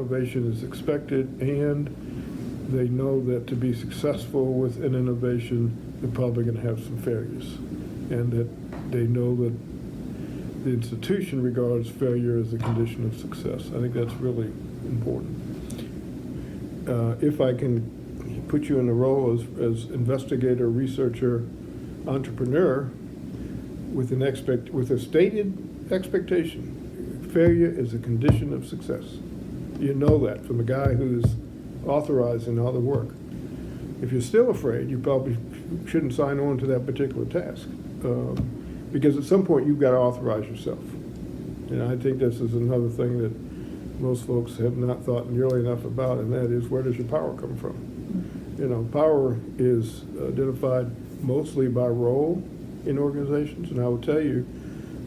innovation is expected, and they know that to be successful with an innovation, they're probably going to have some failures, and that they know that the institution regards failure as a condition of success. I think that's really important. If I can put you in the role as investigator, researcher, entrepreneur, with a stated expectation, failure is a condition of success. You know that from a guy who's authorizing all the work. If you're still afraid, you probably shouldn't sign on to that particular task, because at some point you've got to authorize yourself. And I think this is another thing that most folks have not thought nearly enough about, and that is, where does your power come from? You know, power is identified mostly by role in organizations, and I will tell you,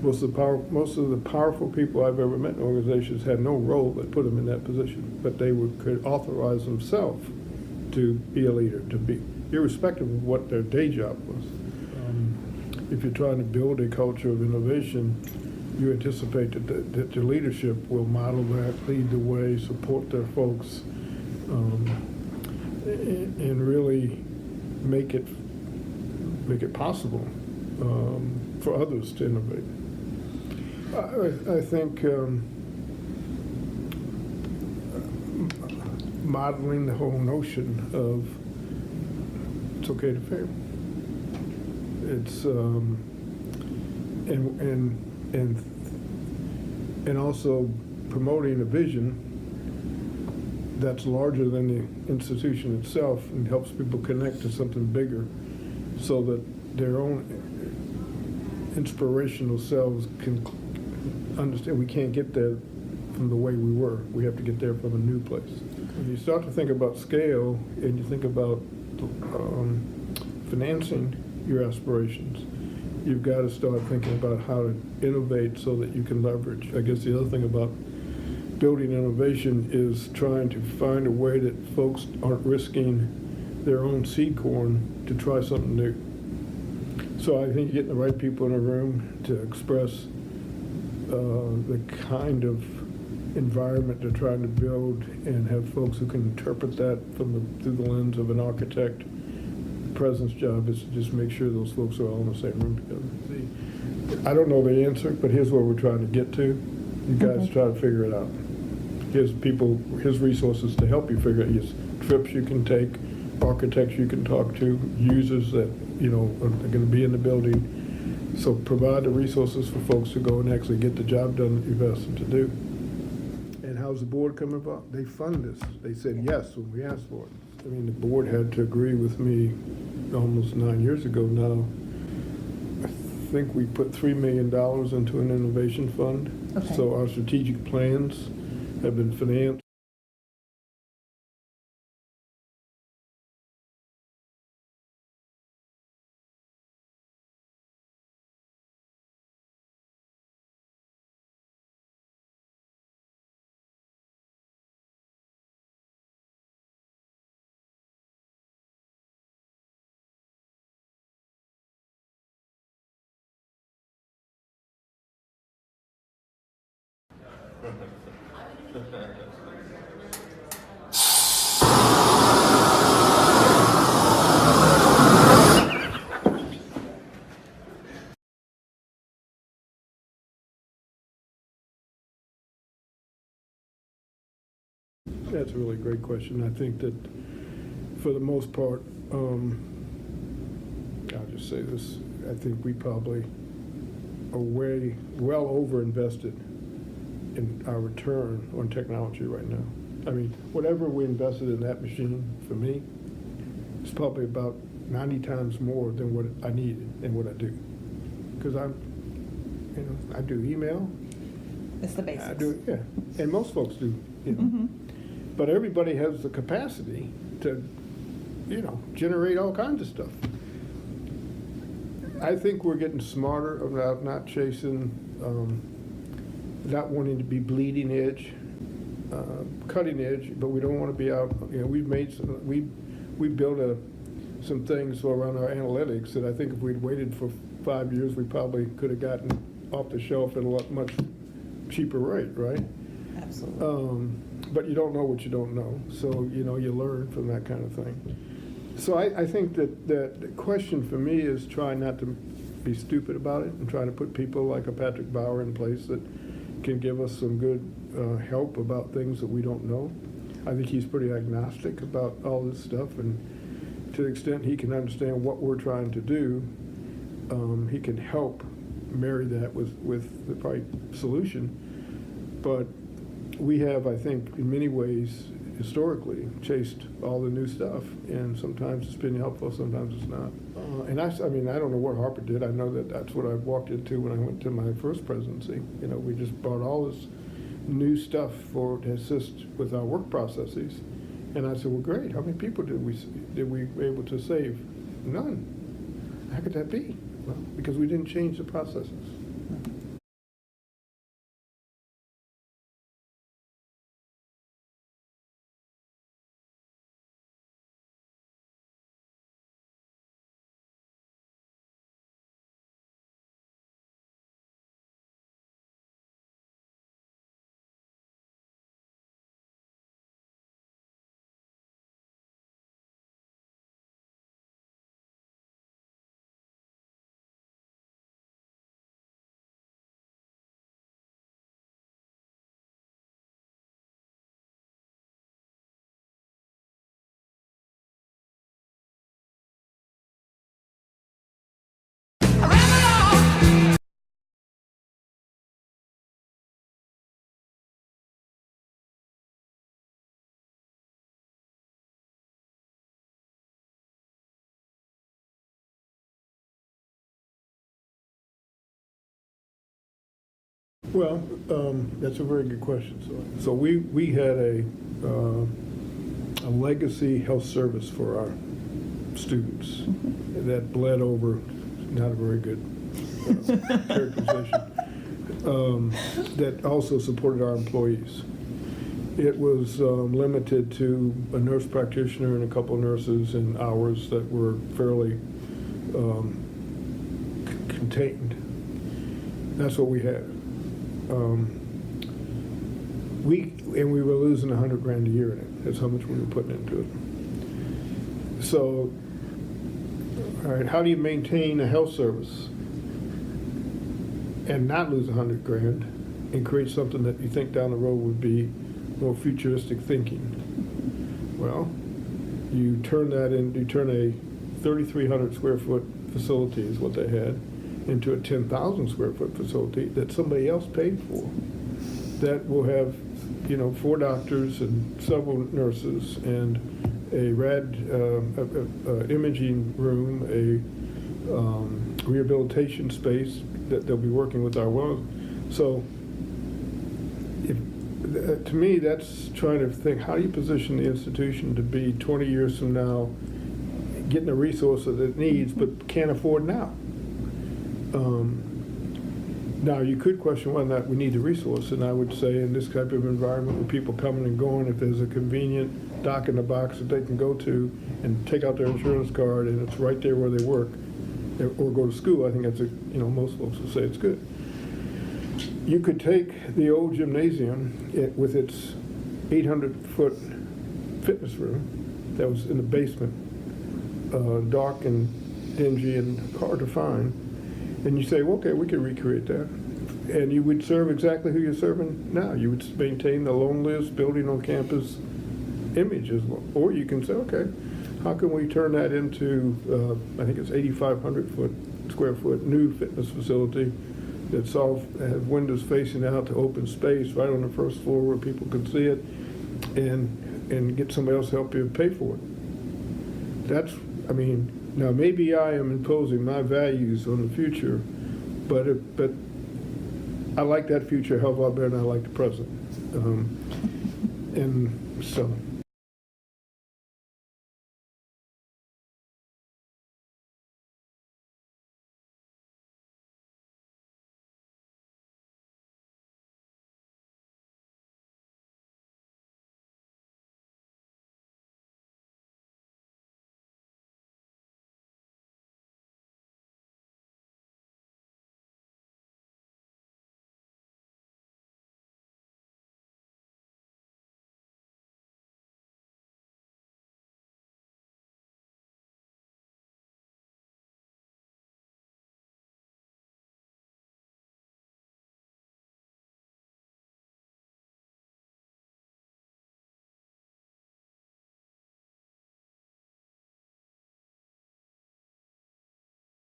most of the powerful people I've ever met in organizations had no role that put them in that position, but they could authorize themselves to be a leader, to be, irrespective of what their day job was. If you're trying to build a culture of innovation, you anticipate that your leadership will model that, lead the way, support their folks, and really make it possible for others to innovate. I think modeling the whole notion of it's okay to fail. It's and also promoting a vision that's larger than the institution itself and helps people connect to something bigger, so that their own inspirational selves can understand we can't get there from the way we were. We have to get there from a new place. When you start to think about scale and you think about financing your aspirations, you've got to start thinking about how to innovate so that you can leverage. I guess the other thing about building innovation is trying to find a way that folks aren't risking their own seed corn to try something new. So I think getting the right people in a room to express the kind of environment they're trying to build, and have folks who can interpret that through the lens of an architect. The president's job is to just make sure those folks are all in the same room together. I don't know the answer, but here's where we're trying to get to. You guys try to figure it out. Here's resources to help you figure it. Here's trips you can take, architects you can talk to, users that are going to be in the building. So provide the resources for folks to go and actually get the job done that you've asked them to do. And how's the board coming about? They fund this. They said yes when we asked for it. I mean, the board had to agree with me almost 9 years ago now. I think we put $3 million into an innovation fund. Okay. So our strategic plans have been financed. That's a really great question. I think that for the most part, I'll just say this, I think we probably are well over invested in our return on technology right now. I mean, whatever we invested in that machine, for me, is probably about 90 times more than what I needed and what I do. Because I do email. It's the basics. I do, yeah, and most folks do, But everybody has the capacity to, generate all kinds of stuff. I think we're getting smarter about not chasing, not wanting to be bleeding edge, cutting edge, but we don't want to be out. We've made we built some things around our analytics that I think if we'd waited for 5 years, we probably could have gotten off the shelf at a much cheaper rate, right? Absolutely. but you don't know what you don't know. So, you know, you learn from that kind of thing. So I think that the question for me is try not to be stupid about it and try to put people like a Patrick Bauer in place that can give us some good help about things that we don't know. I think he's pretty agnostic about all this stuff, and to the extent he can understand what we're trying to do, he can help marry that with the right solution. But we have, I think, in many ways, historically, chased all the new stuff, and sometimes it's been helpful, sometimes it's not. And I mean, I don't know what Harper did. I know that that's what I walked into when I went to my first presidency. You know, we just brought all this new stuff to assist with our work processes. And I said, well, great. How many people did we able to save? None. How could that be? Well, because we didn't change the processes. Well, that's a very good question. So we had a legacy health service for our students that bled over, not a very good characterization, that also supported our employees. It was limited to a nurse practitioner and a couple of nurses and hours that were fairly contained. That's what we had. We were losing $100,000 a year in it. That's how much we were putting into it. So, all right, how do you maintain a health service and not lose $100,000 and create something that you think down the road would be more futuristic thinking? Well, you turn a 3,300 square foot facility is what they had into a 10,000 square foot facility that somebody else paid for. That will have, you know, 4 doctors and several nurses and a imaging room, a rehabilitation space that they'll be working with our well. So, to me, that's trying to think, how do you position the institution to be 20 years from now, getting the resources it needs but can't afford now? Now, you could question whether or not we need the resource, and I would say in this type of environment where people coming and going, if there's a convenient dock in the box that they can go to and take out their insurance card and it's right there where they work or go to school, I think that's most folks will say it's good. You could take the old gymnasium with its 800-foot fitness room that was in the basement, dark and dingy and hard to find, and you say, well, okay, we could recreate that. And you would serve exactly who you're serving now. You would maintain the loneliest building on campus image as well. Or you can say, okay, how can we turn that into, I think it's 8,500 square foot new fitness facility that's all have windows facing out to open space right on the first floor where people can see it, and get somebody else to help you pay for it. That's, I mean, now maybe I am imposing my values on the future, but I like that future a hell of a lot better than I like the present. And so